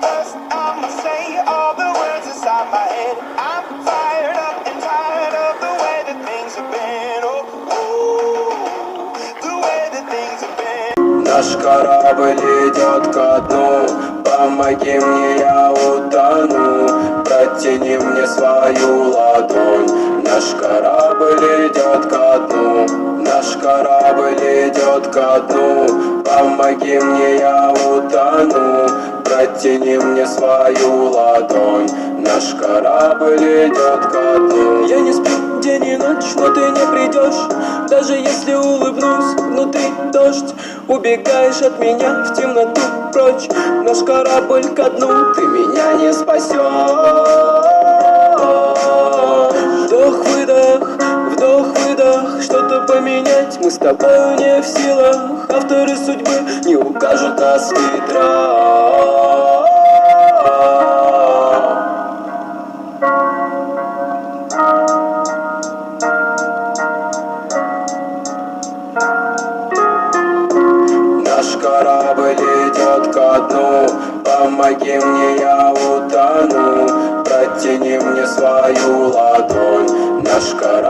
First, I'ma say all the words inside my head. I'm fired up and tired of the way that things have been. Oh, the way that things have been. Наш корабль идет ко дну, помоги мне, я утону. Протяни мне свою ладонь. Наш корабль идет ко дну, наш корабль идет ко дну. Помоги мне, я утону. Протяни мне свою ладонь. Наш корабль идет ко дну. Я не сплю день и ночь, но ты не придешь. Даже если улыбнусь, внутри дождь. Убегаешь от меня в темноту прочь. Наш корабль ко дну, ты меня не спасешь. Вдох-выдох, что-то поменять мы с тобой не в силах. Авторы судьбы не укажут нас ветра. Наш корабль идет ко дну, помоги мне, я утону. Протяни мне свою ладонь. Наш корабль